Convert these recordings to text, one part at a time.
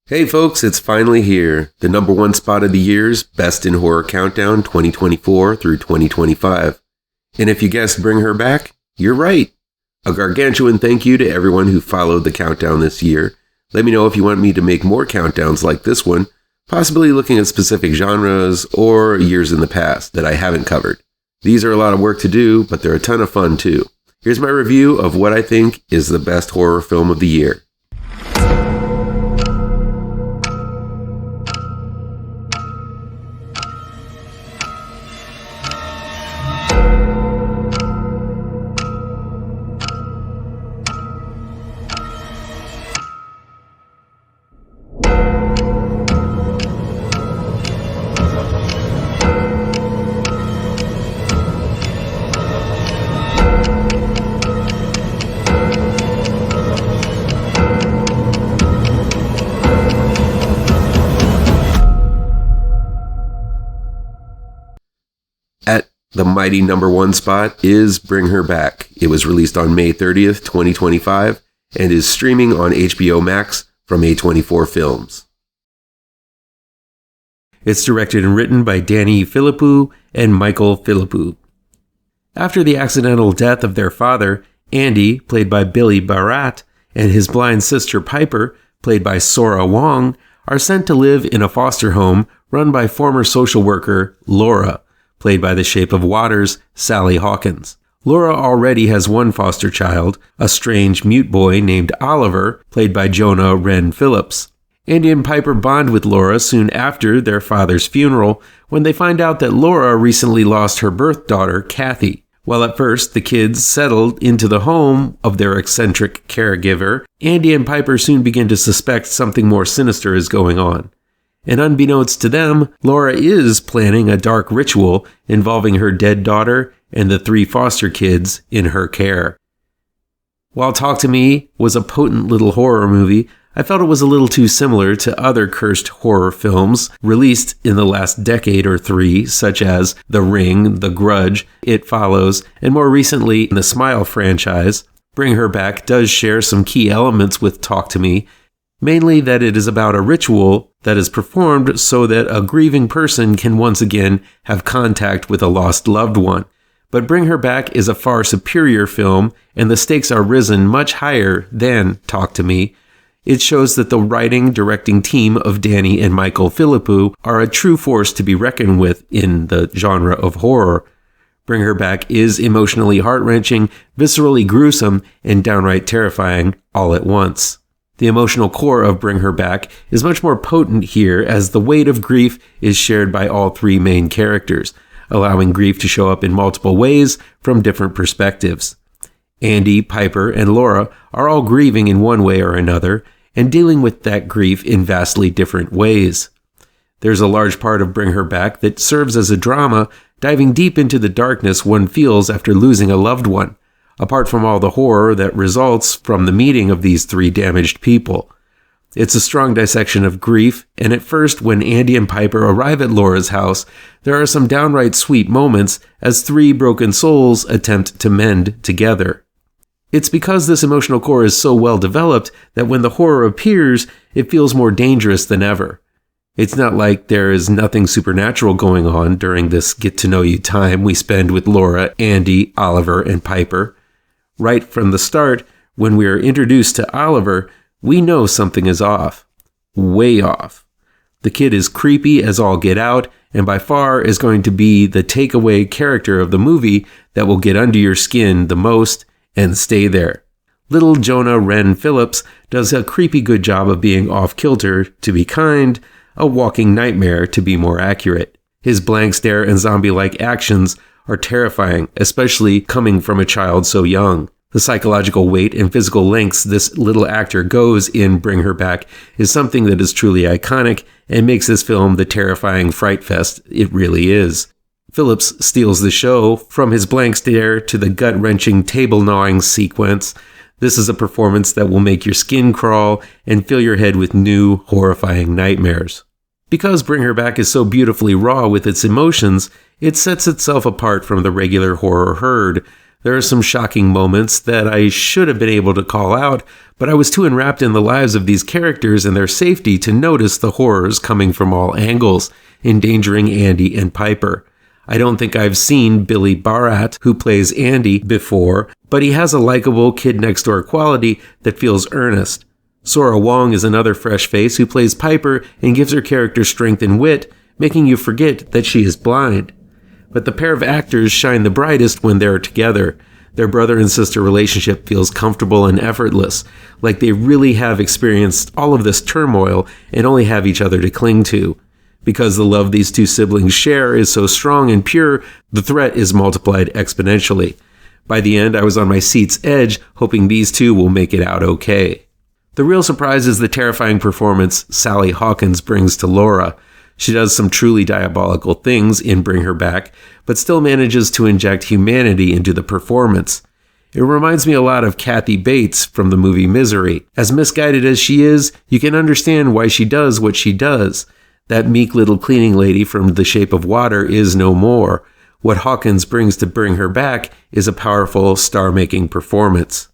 Hey folks, it's finally here. The number one spot of the year's Best in Horror Countdown 2024 through 2025. And if you guessed Bring Her Back, you're right. A gargantuan thank you to everyone who followed the countdown this year. Let me know if you want me to make more countdowns like this one, possibly looking at specific genres or years in the past that I haven't covered. These are a lot of work to do, but they're a ton of fun too. Here's my review of what I think is the best horror film of the year. At the mighty number one spot is Bring Her Back. It was released on May 30th, 2025, and is streaming on HBO MAX from A24 Films. It's directed and written by Danny Philippou and Michael Philippou. After the accidental death of their father, Andy, played by Billy Barat, and his blind sister Piper, played by Sora Wong, are sent to live in a foster home run by former social worker Laura, played by the Shape of Water's Sally Hawkins. Laura already has one foster child, a strange mute boy named Oliver, played by Jonah Wren Phillips. Andy and Piper bond with Laura soon after their father's funeral when they find out that Laura recently lost her birth daughter, Kathy. While at first the kids settled into the home of their eccentric caregiver, Andy and Piper soon begin to suspect something more sinister is going on. And unbeknownst to them, Laura is planning a dark ritual involving her dead daughter and the 3 foster kids in her care. While Talk to Me was a potent little horror movie, I felt it was a little too similar to other cursed horror films released in the last decade or 3, such as The Ring, The Grudge, It Follows, and more recently the Smile franchise. Bring Her Back does share some key elements with Talk to Me, mainly that it is about a ritual that is performed so that a grieving person can once again have contact with a lost loved one. But Bring Her Back is a far superior film, and the stakes are risen much higher than Talk to Me. It shows that the writing, directing team of Danny and Michael Philippou are a true force to be reckoned with in the genre of horror. Bring Her Back is emotionally heart-wrenching, viscerally gruesome, and downright terrifying all at once. The emotional core of Bring Her Back is much more potent here, as the weight of grief is shared by all 3 main characters, allowing grief to show up in multiple ways from different perspectives. Andy, Piper, and Laura are all grieving in one way or another, and dealing with that grief in vastly different ways. There's a large part of Bring Her Back that serves as a drama, diving deep into the darkness one feels after losing a loved one, apart from all the horror that results from the meeting of these 3 damaged people. It's a strong dissection of grief, and at first when Andy and Piper arrive at Laura's house, there are some downright sweet moments as 3 broken souls attempt to mend together. It's because this emotional core is so well developed that when the horror appears, it feels more dangerous than ever. It's not like there is nothing supernatural going on during this get-to-know-you time we spend with Laura, Andy, Oliver, and Piper. Right from the start, when we are introduced to Oliver, we know something is off. Way off. The kid is creepy as all get out, and by far is going to be the takeaway character of the movie that will get under your skin the most and stay there. Little Jonah Wren Phillips does a creepy good job of being off-kilter, to be kind, a walking nightmare to be more accurate. His blank stare and zombie-like actions are terrifying, especially coming from a child so young. The psychological weight and physical lengths this little actor goes in Bring Her Back is something that is truly iconic and makes this film the terrifying fright fest it really is. Phillips steals the show, from his blank stare to the gut-wrenching table-gnawing sequence. This is a performance that will make your skin crawl and fill your head with new, horrifying nightmares. Because Bring Her Back is so beautifully raw with its emotions, it sets itself apart from the regular horror herd, There are some shocking moments that I should have been able to call out, but I was too enwrapped in the lives of these characters and their safety to notice the horrors coming from all angles, endangering Andy and Piper. I don't think I've seen Billy Barat, who plays Andy, before, but he has a likable kid-next-door quality that feels earnest. Sora Wong is another fresh face who plays Piper and gives her character strength and wit, making you forget that she is blind. But the pair of actors shine the brightest when they're together. Their brother and sister relationship feels comfortable and effortless, like they really have experienced all of this turmoil and only have each other to cling to. Because the love these two siblings share is so strong and pure, the threat is multiplied exponentially. By the end, I was on my seat's edge, hoping these two will make it out okay. The real surprise is the terrifying performance Sally Hawkins brings to Laura. She does some truly diabolical things in Bring Her Back, but still manages to inject humanity into the performance. It reminds me a lot of Kathy Bates from the movie Misery. As misguided as she is, you can understand why she does what she does. That meek little cleaning lady from The Shape of Water is no more. What Hawkins brings to Bring Her Back is a powerful, star-making performance.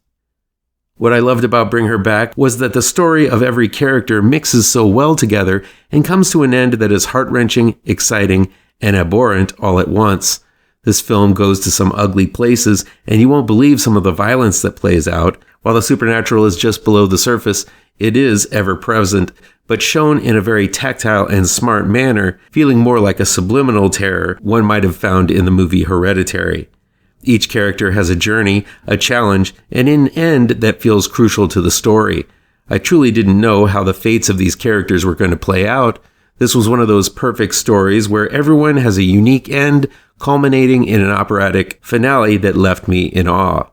What I loved about Bring Her Back was that the story of every character mixes so well together and comes to an end that is heart-wrenching, exciting, and abhorrent all at once. This film goes to some ugly places, and you won't believe some of the violence that plays out. While the supernatural is just below the surface, it is ever-present, but shown in a very tactile and smart manner, feeling more like a subliminal terror one might have found in the movie Hereditary. Each character has a journey, a challenge, and an end that feels crucial to the story. I truly didn't know how the fates of these characters were going to play out. This was one of those perfect stories where everyone has a unique end, culminating in an operatic finale that left me in awe.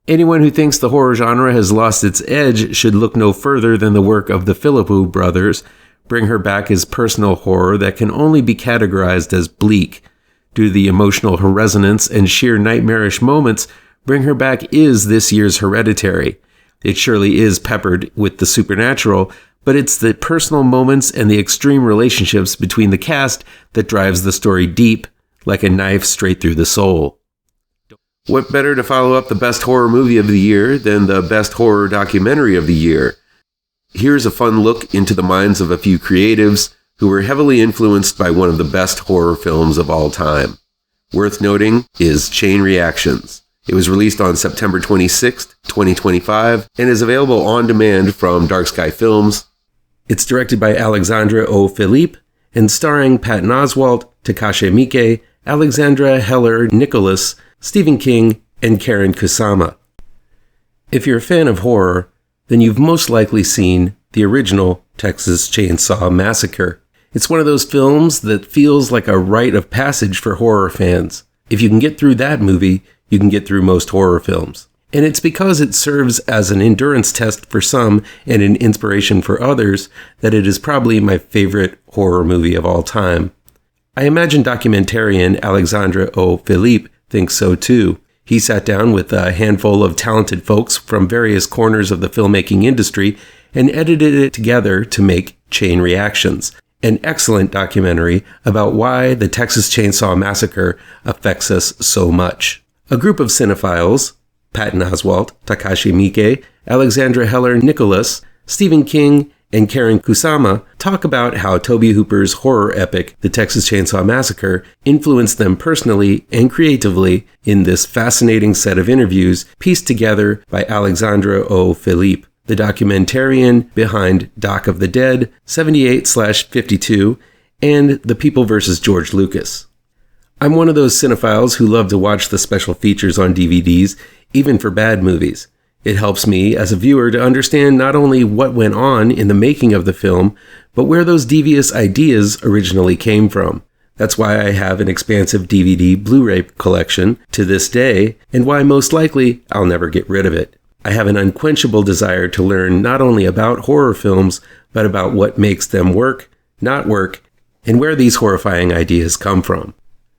Anyone who thinks the horror genre has lost its edge should look no further than the work of the Philippou brothers. Bring Her Back is personal horror that can only be categorized as bleak. Due to the emotional resonance and sheer nightmarish moments, Bring Her Back is this year's Hereditary. It surely is peppered with the supernatural, but it's the personal moments and the extreme relationships between the cast that drives the story deep, like a knife straight through the soul. What better to follow up the best horror movie of the year than the best horror documentary of the year? Here's a fun look into the minds of a few creatives who were heavily influenced by one of the best horror films of all time. Worth noting is Chain Reactions. It was released on September 26, 2025, and is available on demand from Dark Sky Films. It's directed by Alexandre O. Philippe and starring Patton Oswalt, Takashi Miike, Alexandra Heller Nicholas, Stephen King, and Karen Kusama. If you're a fan of horror, then you've most likely seen the original Texas Chainsaw Massacre. It's one of those films that feels like a rite of passage for horror fans. If you can get through that movie, you can get through most horror films. And it's because it serves as an endurance test for some and an inspiration for others that it is probably my favorite horror movie of all time. I imagine documentarian Alexandre O. Philippe thinks so too. He sat down with a handful of talented folks from various corners of the filmmaking industry and edited it together to make Chain Reactions, an excellent documentary about why the Texas Chainsaw Massacre affects us so much. A group of cinephiles, Patton Oswalt, Takashi Miike, Alexandra Heller Nicholas, Stephen King, and Karen Kusama talk about how Tobe Hooper's horror epic, The Texas Chainsaw Massacre, influenced them personally and creatively in this fascinating set of interviews pieced together by Alexandre O. Philippe, the documentarian behind Dock of the Dead, 78/52, and The People vs. George Lucas. I'm one of those cinephiles who love to watch the special features on DVDs, even for bad movies. It helps me as a viewer to understand not only what went on in the making of the film, but where those devious ideas originally came from. That's why I have an expansive DVD Blu-ray collection to this day, and why most likely I'll never get rid of it. I have an unquenchable desire to learn not only about horror films, but about what makes them work, not work, and where these horrifying ideas come from.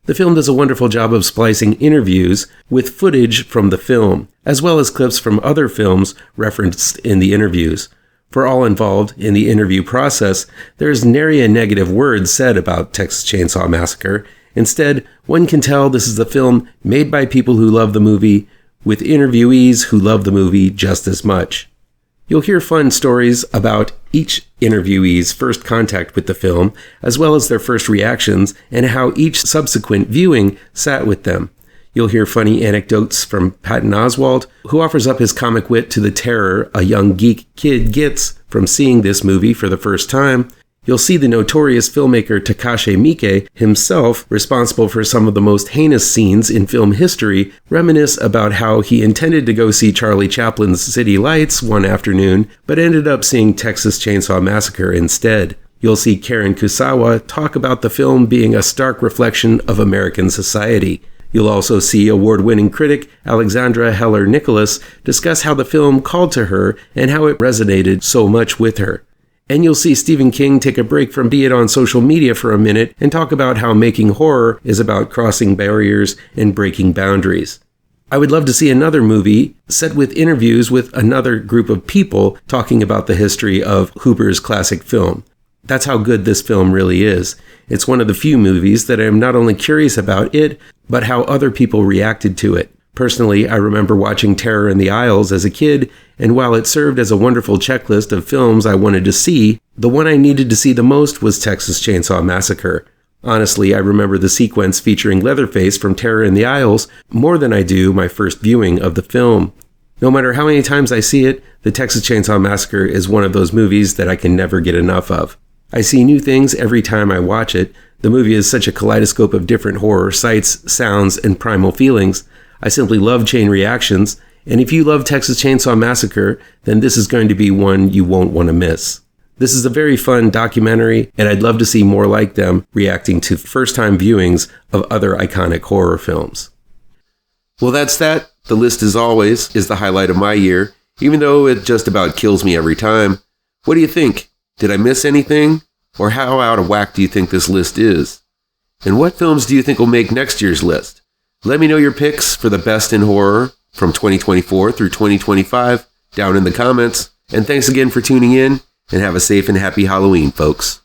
The film does a wonderful job of splicing interviews with footage from the film, as well as clips from other films referenced in the interviews. For all involved in the interview process, there's nary a negative word said about Texas Chainsaw Massacre. Instead, one can tell this is a film made by people who love the movie, with interviewees who love the movie just as much. You'll hear fun stories about each interviewee's first contact with the film, as well as their first reactions and how each subsequent viewing sat with them. You'll hear funny anecdotes from Patton Oswalt, who offers up his comic wit to the terror a young geek kid gets from seeing this movie for the first time. You'll see the notorious filmmaker Takashi Miike himself, responsible for some of the most heinous scenes in film history, reminisce about how he intended to go see Charlie Chaplin's City Lights one afternoon, but ended up seeing Texas Chainsaw Massacre instead. You'll see Karen Kusawa talk about the film being a stark reflection of American society. You'll also see award-winning critic Alexandra Heller-Nicholas discuss how the film called to her and how it resonated so much with her. And you'll see Stephen King take a break from being on social media for a minute and talk about how making horror is about crossing barriers and breaking boundaries. I would love to see another movie set with interviews with another group of people talking about the history of Hooper's classic film. That's how good this film really is. It's one of the few movies that I am not only curious about it, but how other people reacted to it. Personally, I remember watching Terror in the Aisles as a kid, and while it served as a wonderful checklist of films I wanted to see, the one I needed to see the most was Texas Chainsaw Massacre. Honestly, I remember the sequence featuring Leatherface from Terror in the Aisles more than I do my first viewing of the film. No matter how many times I see it, the Texas Chainsaw Massacre is one of those movies that I can never get enough of. I see new things every time I watch it. The movie is such a kaleidoscope of different horror sights, sounds, and primal feelings. I simply love chain reactions, and if you love Texas Chainsaw Massacre, then this is going to be one you won't want to miss. This is a very fun documentary, and I'd love to see more like them reacting to first-time viewings of other iconic horror films. Well, that's that. The list, as always, is the highlight of my year, even though it just about kills me every time. What do you think? Did I miss anything? Or how out of whack do you think this list is? And what films do you think will make next year's list? Let me know your picks for the best in horror from 2024 through 2025 down in the comments. And thanks again for tuning in, and have a safe and happy Halloween, folks.